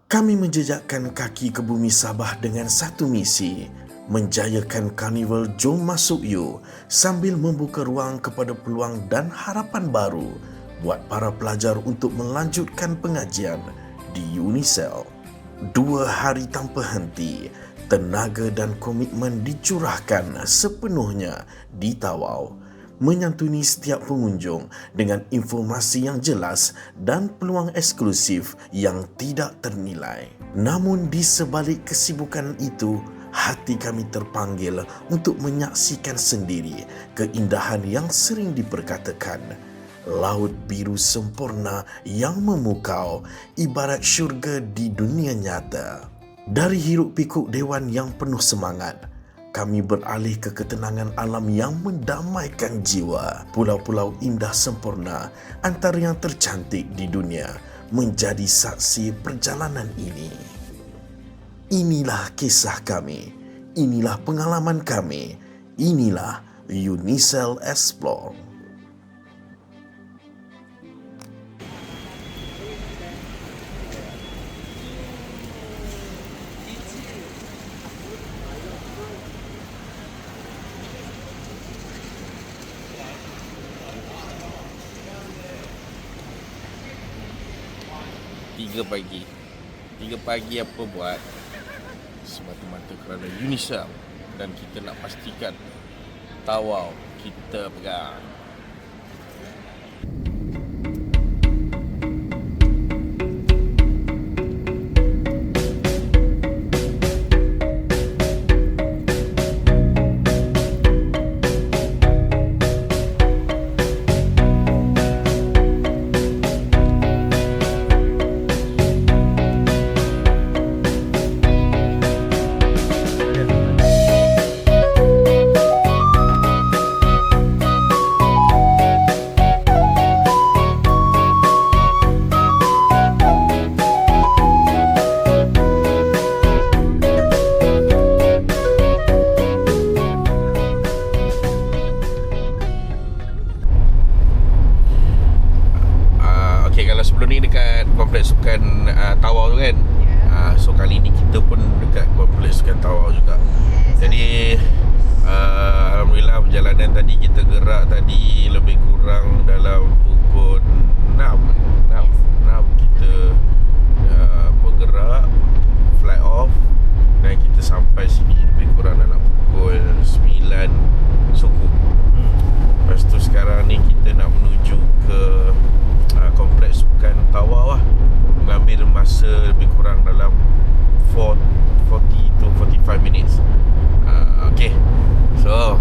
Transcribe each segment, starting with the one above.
Kami menjejakkan kaki ke bumi Sabah dengan satu misi, menjayakan Karnival Jom Masuk You sambil membuka ruang kepada peluang dan harapan baru buat para pelajar untuk melanjutkan pengajian di Unicel. 2 hari tanpa henti, tenaga dan komitmen dicurahkan sepenuhnya di Tawau, menyantuni setiap pengunjung dengan informasi yang jelas dan peluang eksklusif yang tidak ternilai. Namun di sebalik kesibukan itu, hati kami terpanggil untuk menyaksikan sendiri keindahan yang sering diperkatakan. Laut biru sempurna yang memukau ibarat syurga di dunia nyata. Dari hiruk pikuk dewan yang penuh semangat, kami beralih ke ketenangan alam yang mendamaikan jiwa. Pulau-pulau indah sempurna antara yang tercantik di dunia menjadi saksi perjalanan ini. Inilah kisah kami, inilah pengalaman kami, inilah Unicel Explore. Tiga pagi apa buat? Semata-mata kerana Unicel, dan kita nak pastikan Tawau kita pegang. Kalau sebelum ni dekat kompleks sukan Tawau tu kan, so kali ni kita pun dekat kompleks sukan Tawau juga. Jadi Alhamdulillah perjalanan tadi kita gerak tadi lebih kurang dalam pukul 6 kita bergerak, fly off, dan kita sampai sini lebih kurang dalam pukul 9 suku. Lepas tu sekarang ni kita nak menuju ke kompleks sukan Tawau lah, mengambil masa lebih kurang dalam 40 to 45 minutes. Okay, so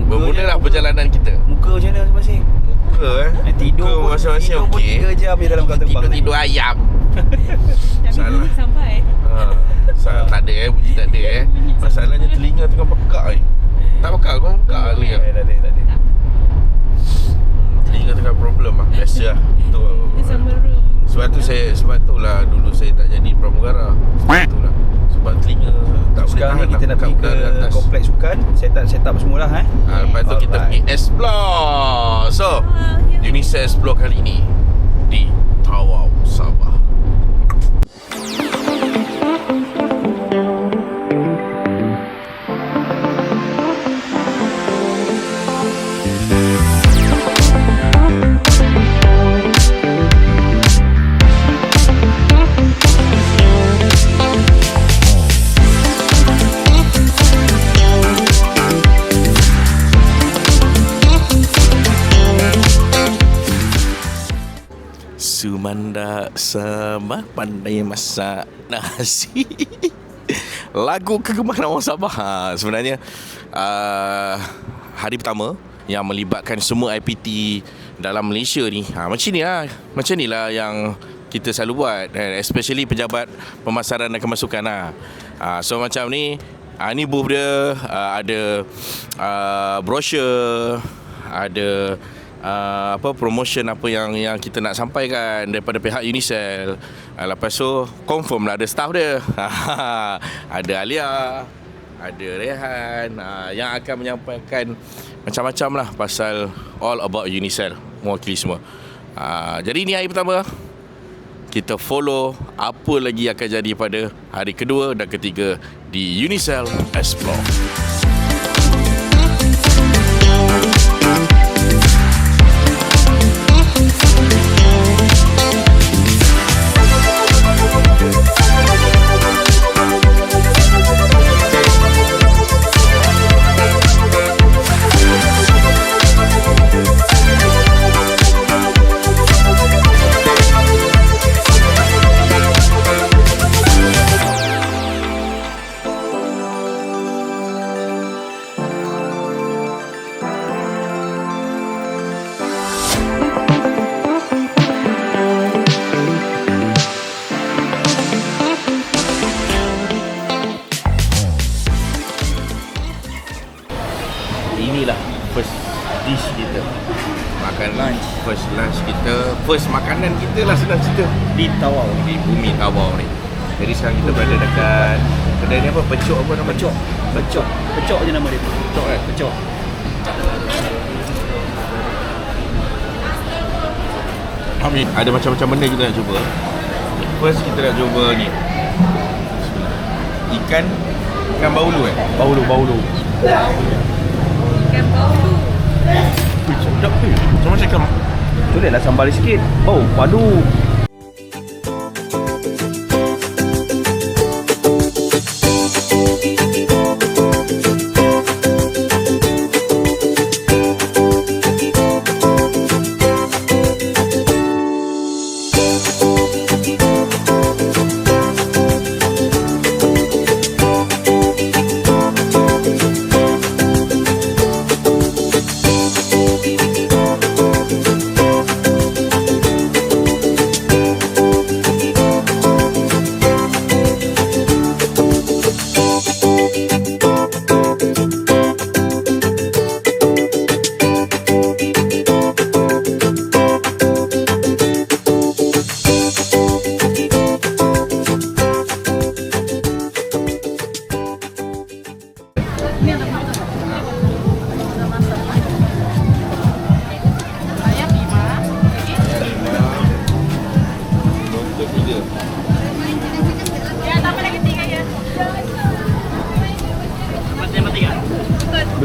bermulalah perjalanan kita. Muka macam mana masing-masing? Muka Tidur muka masing-masing tidur okey. 3 jam je dalam kapal terbang. Tidur ayam. Tapi bunyi sampai. Tak ada bunyi tak ada Masalahnya telinga tengah pekak ni. Tak pekak, kau pekak ni. Tak ada. Telinga tengah problem lah. Biasa lah. Dia sama room. Sebab tu lah dulu saya tak jadi pramugara. Sebab tu lah. Sebab telinga tak boleh Sekarang ni tahan kita nak pergi ke kompleks sukan, set up semula lepas tu kita pergi explore. So Unicel Explore kali ni di Tawau, Sabah. Sumanda sama pandai masak nasi. Lagu kegemaran orang Sabah. Sebenarnya hari pertama yang melibatkan semua IPT dalam Malaysia ni. Macam ni lah yang kita selalu buat, especially pejabat pemasaran dan kemasukan so macam ni. Ni booth dia, ada brochure, ada promotion apa yang kita nak sampaikan daripada pihak Unicel. Lepas tu confirm lah ada staff dia. Ada Alia, ada Rehan, yang akan menyampaikan macam-macam lah pasal all about Unicel, mewakili semua. Jadi ni hari pertama kita follow apa lagi akan jadi pada hari kedua dan ketiga di Unicel Explore. Inilah first dish kita. Makan lunch. First lunch kita. First makanan kita lah senang cerita. Di Tawau. Di bumi Tawau ni. Jadi sekarang kita berada dekat kedai ni apa? Pecok apa nama? Pecok je nama dia. Pecok kan? Pecok. Amin. Ada macam-macam benda kita nak cuba. First kita nak cuba ni. Ikan baulu Baulu. Ikan baulu. Sedap tu. Macam cakap. Tulislah sambal sikit. Oh, padu.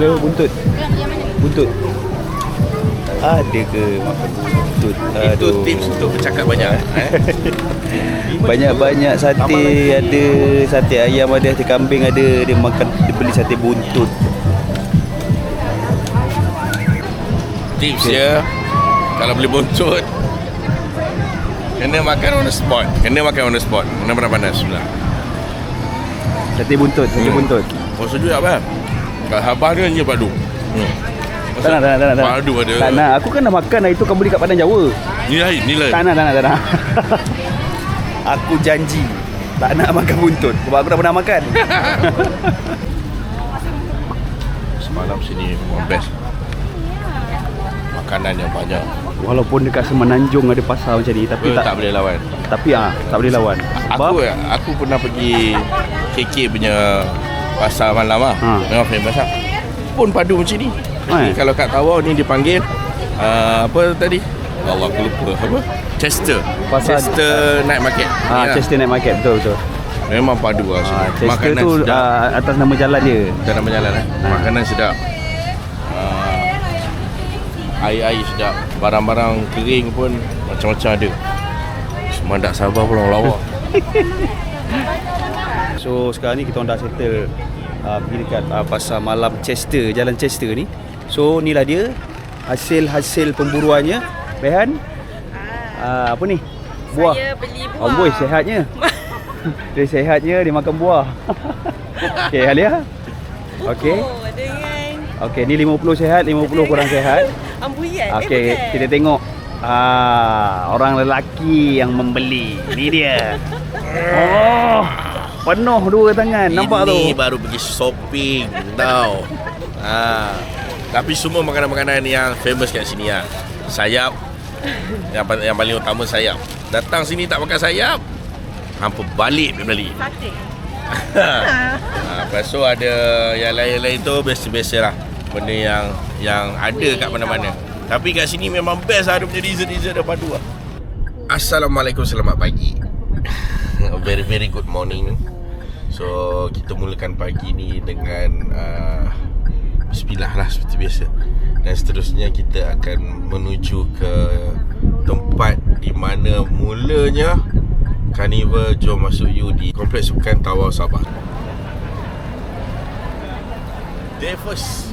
Boleh buntut. Ada ke makan buntut? Itu tips untuk bercakap banyak. Banyak-banyak sate, ada sate ayam, ada sate kambing, ada dia makan, dia beli sate buntut. Tips ya, kalau beli buntut kena makan on the spot. Kena panas sebelah. Sate buntut. Oh sejuk apa? Kalau habang dia je padu. Tak nak. Padu ada. Tak nak. Aku kan dah makan hari tu kamu beli kat Padang Jawa. Ni lain. Tak nak. Aku janji tak nak makan buntut sebab aku dah pernah makan. Semalam sini memang best. Makanan yang banyak. Walaupun dekat Semenanjung ada pasar macam ni, tapi tak boleh lawan. Tapi tak boleh lawan. Aku pernah pergi KK punya pasar malam lah. Memang famous lah. Pun padu macam ni. Kalau kat Tawau ni dipanggil apa tadi? Allah, aku lupa. Apa? Chester Night Market. Chester Night Market, betul. Memang padu lah sini. Chester Makanan tu sedap. atas nama jalan dia. Nama jalan Makanan sedap. Air sedap. Barang-barang kering pun macam-macam ada. Semua tak sabar pulang lawak. So sekarang ni kita dah settle pergi dekat pasar malam Chester, jalan Chester ni. So inilah dia hasil pemburuannya. Behan, apa ni? Buah. Saya beli buah. Amboi, sehatnya. Dia sehatnya, dia makan buah. Okey, Halia. Okey. Oh, dengan Okey, ni 50 sehat, 50 kurang sehat. ambuyan. Okey, kita tengok orang lelaki yang membeli. Ni dia. Oh, penuh dua tangan. Nampak tu? Ini baru pergi shopping tau. Tapi semua makanan-makanan yang famous kat sini lah. Sayap. Yang paling utama sayap. Datang sini tak makan sayap, hampa balik beli. Sate. Lepas tu ada yang lain-lain tu biasa-biasa lah. Benda yang ada kat mana-mana. Tapi kat sini memang best lah. Dia punya dessert-dessert dah padu lah. Assalamualaikum, selamat pagi. A very very good morning. So kita mulakan pagi ni dengan bismillah lah seperti biasa. Dan seterusnya kita akan menuju ke tempat di mana mulanya Carnival Jom Masuk You di Kompleks Sukan Tawau Sabah. Day first.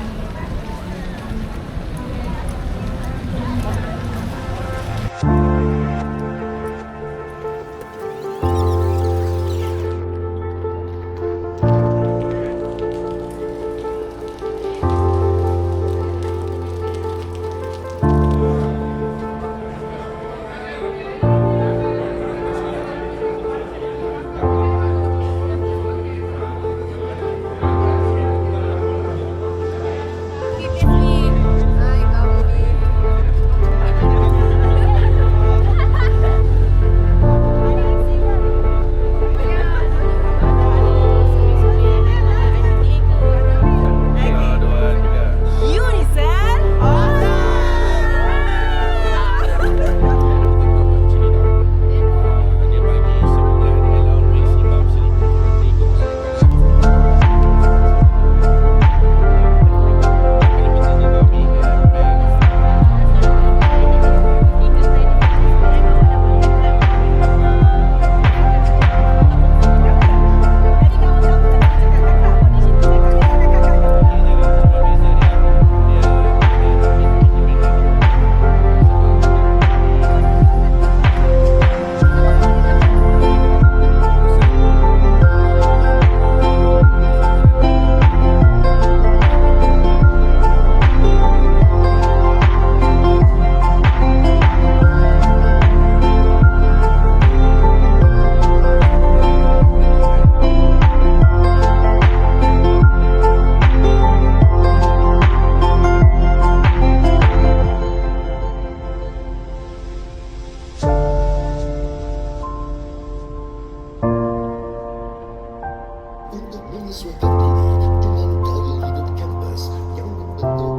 menyesuaikan diri dengan gaya hidup kampus yang membentuk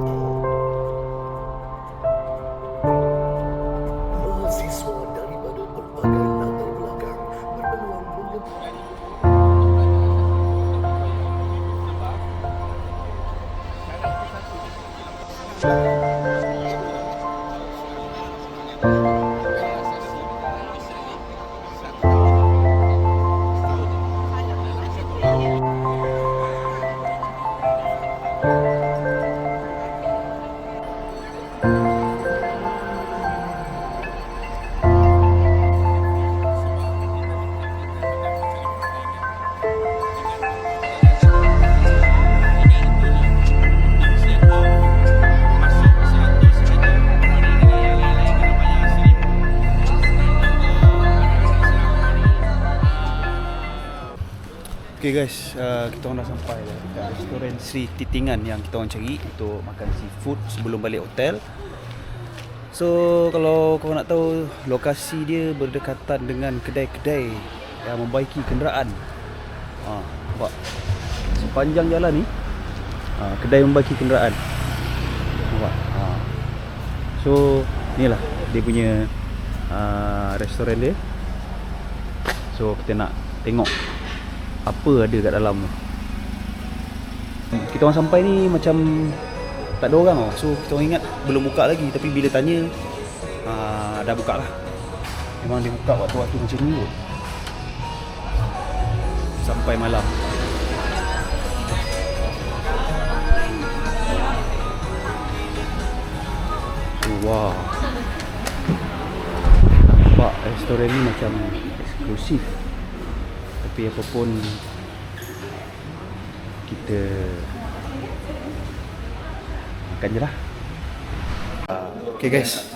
mahasiswa daripada berbagai latar belakang berpeluang mengembangkan. Okay guys, kita orang dah sampai dekat restoran Sri Titingan yang kita orang cari untuk makan seafood sebelum balik hotel. So kalau korang nak tahu, lokasi dia berdekatan dengan kedai-kedai yang membaiki kenderaan. Nampak sepanjang jalan ni kedai membaiki kenderaan. Nampak. So inilah dia punya restoran dia. So kita nak tengok apa ada kat dalam tu. Kita orang sampai ni macam tak ada orang tau. So kita orang ingat belum buka lagi, tapi bila tanya dah buka lah. Memang dia buka waktu-waktu macam ni kot. Sampai malam. Wow, nampak restoran ni macam eksklusif. Tapi apa pun kita makan je lah. Okay guys,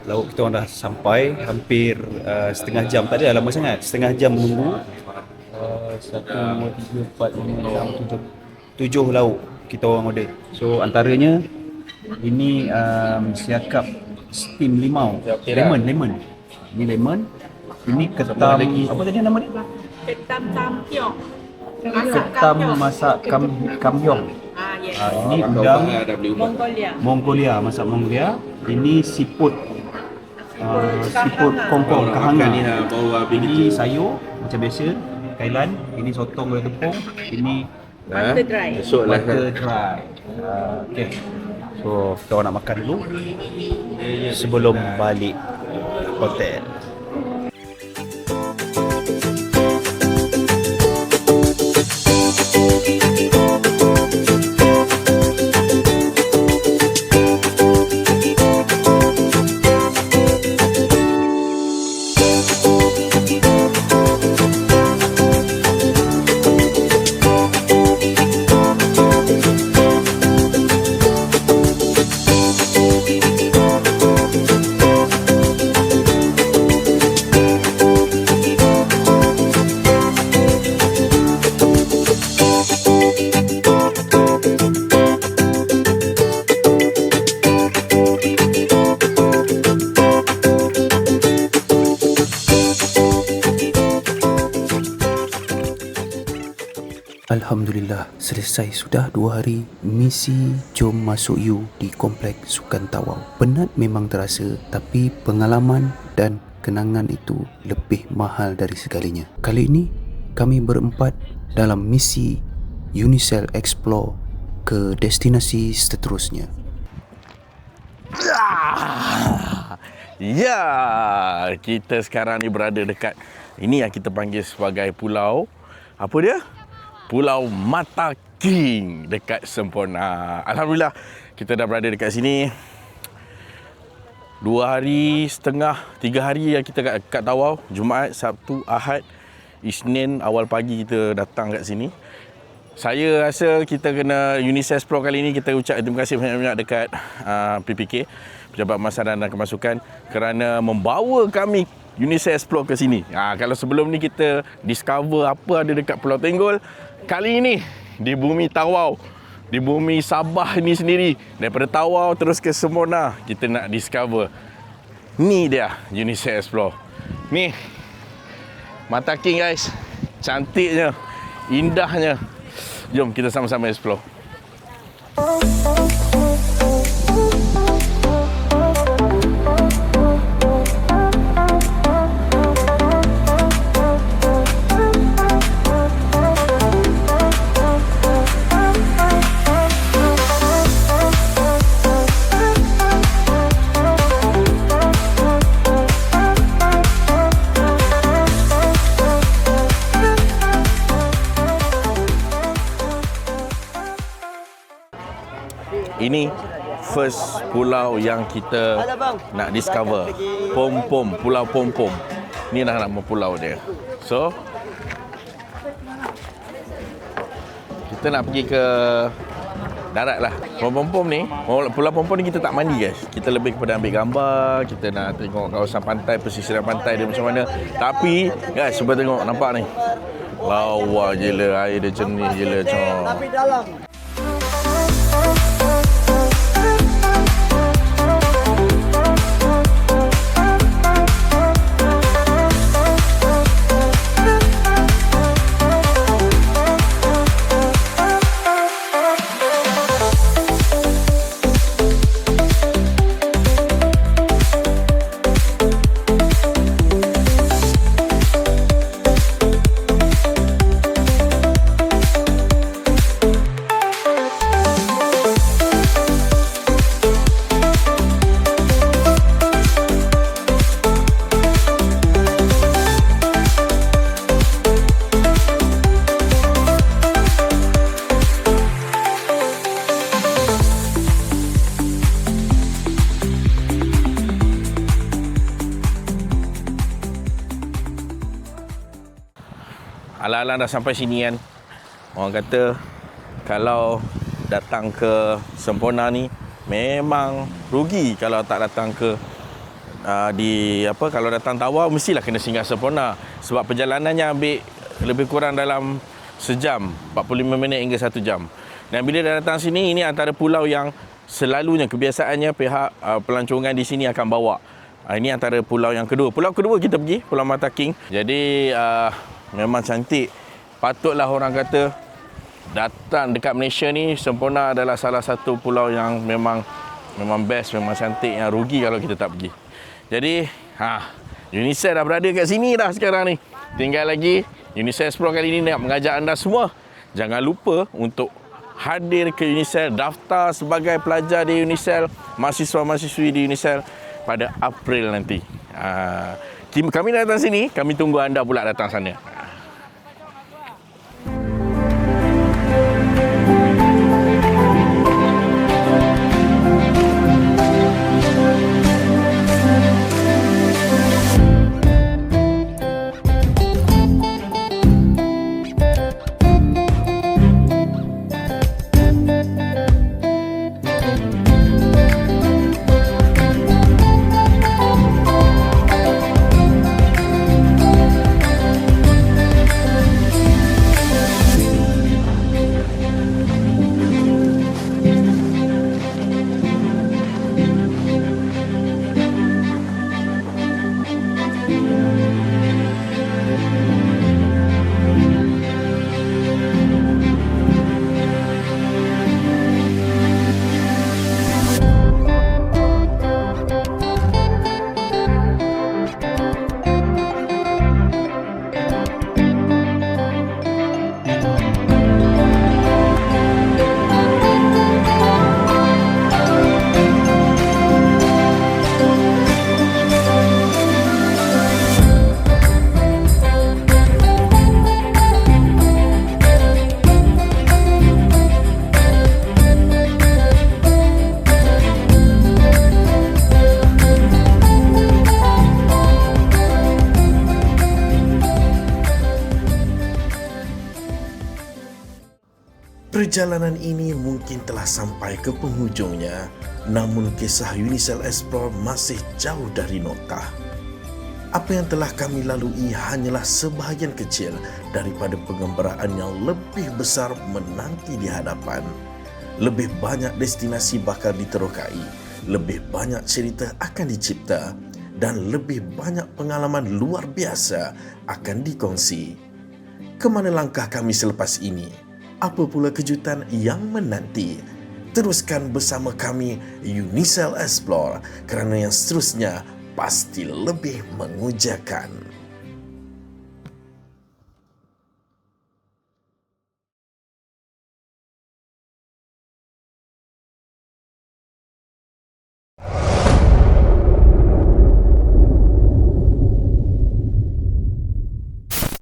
lauk kita orang dah sampai. Hampir setengah jam. Tak ada lama sangat, setengah jam menunggu. 1, 2, 3, 4, 5, 6, 7 lauk kita orang order. So antaranya ini siakap steam limau, lemon. Ini lemon. Ini ketam, apa tadi nama dia? Ketam kampiong. Ketam masak kampiong. Yes. Ini udang Mongolia. Mongolia, masak Mongolia. Ini siput. seafood kongkong kahanga. baru habis Ini sayur macam biasa, Kailan. Ini sotong goreng tepung. Ini Butter dry. Esok lah. butter dry. Okay. So kita orang nak makan dulu sebelum balik hotel. Alhamdulillah, selesai sudah 2 hari misi Jom Masuk You di Kompleks Sukan Tawau. Penat memang terasa, tapi pengalaman dan kenangan itu lebih mahal dari segalinya. Kali ini kami berempat dalam misi Unicel Explore ke destinasi seterusnya. Ya, kita sekarang ni berada dekat ini yang kita panggil sebagai pulau apa dia? Pulau Mata King dekat Semporna. Alhamdulillah kita dah berada dekat sini 2 hari setengah, 3 hari yang kita kat Tawau. Jumaat, Sabtu, Ahad, Isnin awal pagi kita datang kat sini. Saya rasa kita kena Unicel Explore kali ni kita ucap terima kasih banyak-banyak dekat PPK, Pejabat Pemasaran dan Kemasukan, kerana membawa kami Unicel Explore ke sini. Kalau sebelum ni kita discover apa ada dekat Pulau Tenggol, kali ini di bumi Tawau, di bumi Sabah ni sendiri, daripada Tawau terus ke Semporna, kita nak discover. Ni dia Unicel Explore. Ni Mata King guys. Cantiknya, indahnya. Jom kita sama-sama explore. Ini first pulau yang kita nak discover. Pom-Pom, Pulau Pom-Pom. Ni dah nama pulau dia. So kita nak pergi ke darat lah. Pom-Pom ni, Pulau Pom-Pom ni kita tak mandi guys. Kita lebih kepada ambil gambar, kita nak tengok kawasan pantai, pesisiran pantai dia macam mana. Tapi guys, cuba tengok, nampak ni. Lawa je lah, air dia jernih je lah. Tapi dalam. Alang-alang dah sampai sini kan. Orang kata kalau datang ke Semporna ni memang rugi kalau tak datang ke kalau datang Tawau mestilah kena singgah Semporna, sebab perjalanannya ambil lebih kurang dalam sejam, 45 minit hingga 1 jam. Dan bila dah datang sini, ini antara pulau yang selalunya kebiasaannya pihak pelancongan di sini akan bawa. Ini antara pulau yang kedua. Pulau kedua kita pergi, Pulau Mata King. Jadi memang cantik. Patutlah orang kata datang dekat Malaysia ni, Semporna adalah salah satu pulau yang memang best, memang cantik, yang rugi kalau kita tak pergi. Jadi Unicel dah berada kat sini dah sekarang ni. Tinggal lagi Unicel Explore kali ni nak mengajak anda semua, jangan lupa untuk hadir ke Unicel, daftar sebagai pelajar di Unicel, mahasiswa-mahasiswi di Unicel pada April nanti. Kami datang sini, kami tunggu anda pula datang sana. Perjalanan ini mungkin telah sampai ke penghujungnya, namun kisah Unicel Explore masih jauh dari nokta. Apa yang telah kami lalui hanyalah sebahagian kecil daripada pengembaraan yang lebih besar menanti di hadapan. Lebih banyak destinasi bakal diterokai, lebih banyak cerita akan dicipta, dan lebih banyak pengalaman luar biasa akan dikongsi. Kemana langkah kami selepas ini? Apa pula kejutan yang menanti? Teruskan bersama kami Unicel Explore kerana yang seterusnya pasti lebih mengujakan.